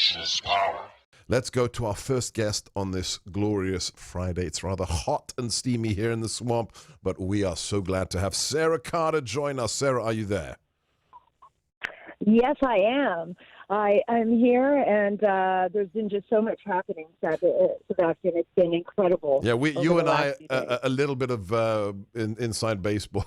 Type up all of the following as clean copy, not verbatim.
nation's power. Let's go to our first guest on this glorious Friday. It's rather hot and steamy here in the swamp, but we are so glad to have Sarah Carter join us. Sarah, are you there? Yes, I am. I'm here, and there's been just so much happening, Sebastian. It's been incredible. Yeah, you and I, a a little bit of inside baseball.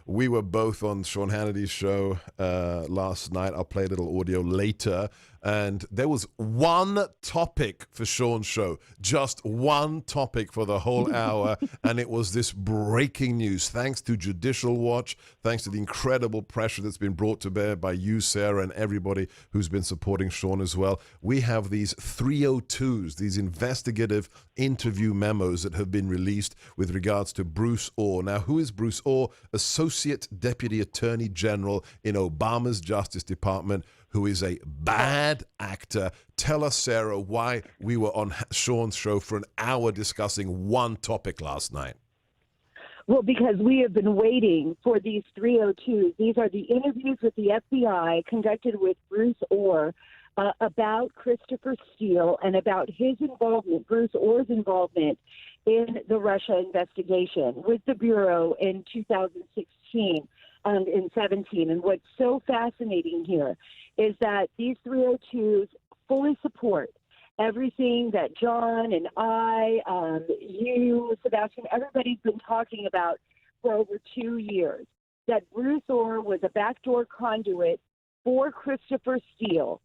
We were both on Sean Hannity's show last night. I'll play a little audio later. And there was one topic for Sean's show, just one topic for the whole hour, and it was this breaking news. Thanks to Judicial Watch, thanks to the incredible pressure that's been brought to bear by you, Sarah, and everybody who's been supporting Sean as well. We have these 302s, these investigative interview memos that have been released with regards to Bruce Orr. Now, who is Bruce Orr? Associate Deputy Attorney General in Obama's Justice Department, who is a bad actor. Tell us, Sarah, why we were on Sean's show for an hour discussing one topic last night. Well, because we have been waiting for these 302s. These are the interviews with the FBI conducted with Bruce Orr about Christopher Steele and about his involvement, Bruce Orr's involvement in the Russia investigation with the Bureau in 2016 and in 17. And what's so fascinating here is that these 302s fully support everything that John and you, Sebastian, everybody's been talking about for over 2 years, that Bruce Orr was a backdoor conduit for Christopher Steele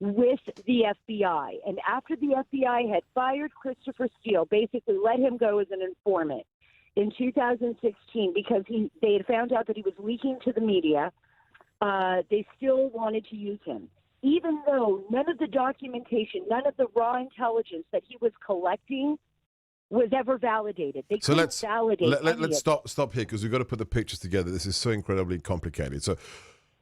with the FBI. And after the FBI had fired Christopher Steele, basically let him go as an informant in 2016 because they had found out that he was leaking to the media, they still wanted to use him. Even though none of the documentation, none of the raw intelligence that he was collecting was ever validated. They couldn't validate. Let's stop here because we've got to put the pictures together. This is so incredibly complicated. So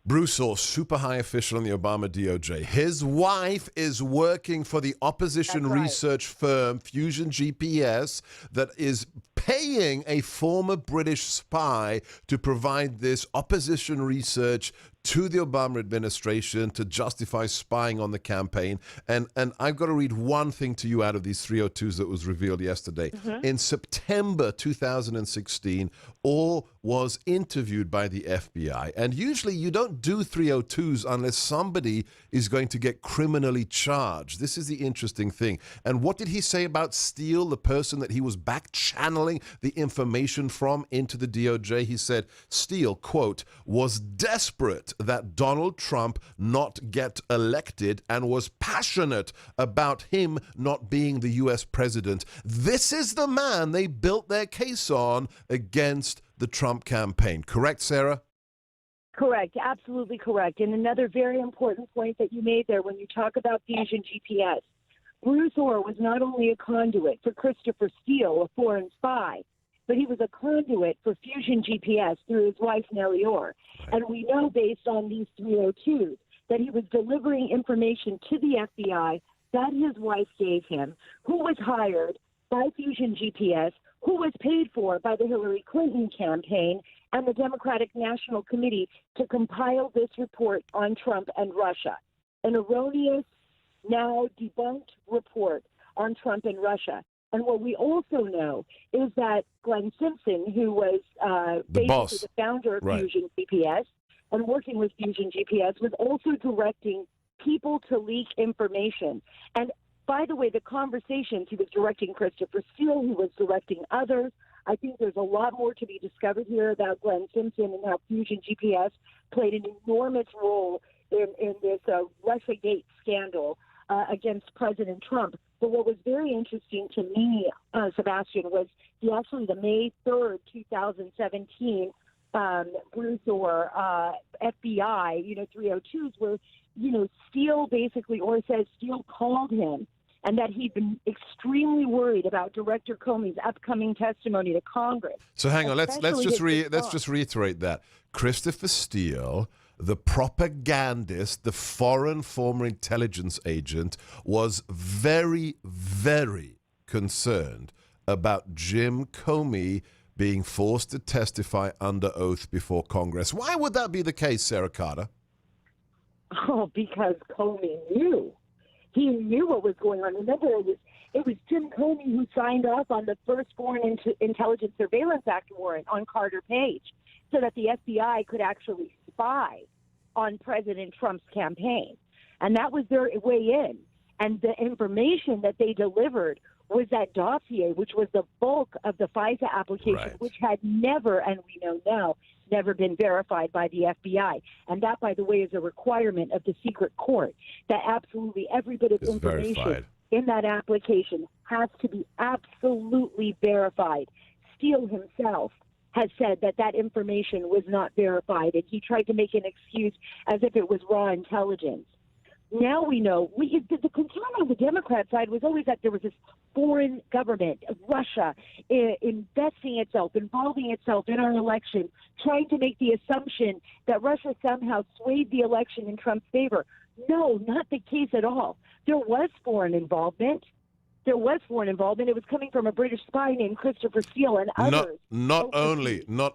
Bruce Orr, super high official in the Obama DOJ. His wife is working for the opposition research firm Fusion GPS that is paying a former British spy to provide this opposition research to the Obama administration to justify spying on the campaign. And I've got to read one thing to you out of these 302s that was revealed yesterday. In September 2016, Orr was interviewed by the FBI. And usually you don't do 302s unless somebody is going to get criminally charged. This is the interesting thing. And what did he say about Steele, the person that he was back channeling the information from into the DOJ? He said Steele, quote, was desperate that Donald Trump not get elected and was passionate about him not being the U.S. president. This is the man they built their case on against the Trump campaign. Correct, Sarah? Correct, absolutely correct. And another very important point that you made there when you talk about Fusion GPS, Bruce Orr was not only a conduit for Christopher Steele, a foreign spy, but he was a conduit for Fusion GPS through his wife, Nellie Orr. And we know based on these 302s that he was delivering information to the FBI that his wife gave him, who was hired by Fusion GPS, who was paid for by the Hillary Clinton campaign and the Democratic National Committee to compile this report on Trump and Russia. An erroneous, now debunked report on Trump and Russia. And what we also know is that Glenn Simpson, who was basically the founder of Fusion GPS and working with Fusion GPS, was also directing people to leak information. And by the way, the conversations, he was directing Christopher Steele, he was directing others. I think there's a lot more to be discovered here about Glenn Simpson and how Fusion GPS played an enormous role in this Russiagate scandal against President Trump. But what was very interesting to me, Sebastian, was the May 3rd, 2017, Bruce Orr, FBI, 302s where, Steele basically, or says Steele called him and that he'd been extremely worried about Director Comey's upcoming testimony to Congress. So hang on, let's just reiterate that. Christopher Steele, the propagandist, the foreign former intelligence agent, was very, very concerned about Jim Comey being forced to testify under oath before Congress. Why would that be the case, Sarah Carter? Oh, because Comey knew He knew what was going on. Remember, it was Tim Comey who signed off on the first Foreign Intelligence Surveillance Act warrant on Carter Page so that the FBI could actually spy on President Trump's campaign. And that was their way in. And the information that they delivered was that dossier, which was the bulk of the FISA application, Right. which had never, and we know now, never been verified by the FBI. And that, by the way, is a requirement of the secret court, that absolutely every bit of It's information verified. in that application has to be absolutely verified. Steele himself has said that that information was not verified, and he tried to make an excuse as if it was raw intelligence. Now we know, the concern on the Democrat side was always that there was this foreign government, Russia, investing itself, involving itself in our election, trying to make the assumption that Russia somehow swayed the election in Trump's favor. No, not the case at all. There was foreign involvement. It was coming from a British spy named Christopher Steele and others. Not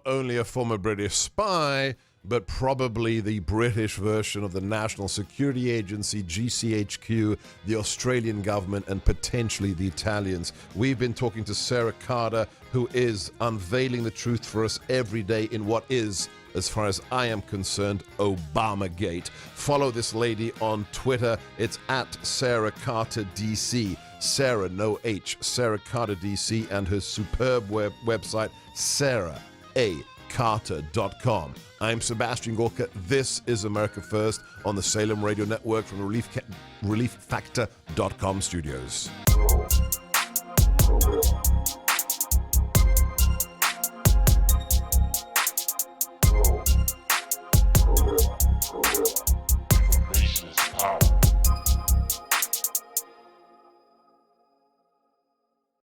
only a former British spy, but probably the British version of the National Security Agency, GCHQ, the Australian government, and potentially the Italians. We've been talking to Sarah Carter, who is unveiling the truth for us every day in what is, as far as I am concerned, Obamagate. Follow this lady on Twitter. It's at Sarah Carter DC. Sarah, no H, Sarah Carter DC, and her superb website, sarahacarter.com. I'm Sebastian Gorka. This is America First on the Salem Radio Network from the ReliefFactor.com studios.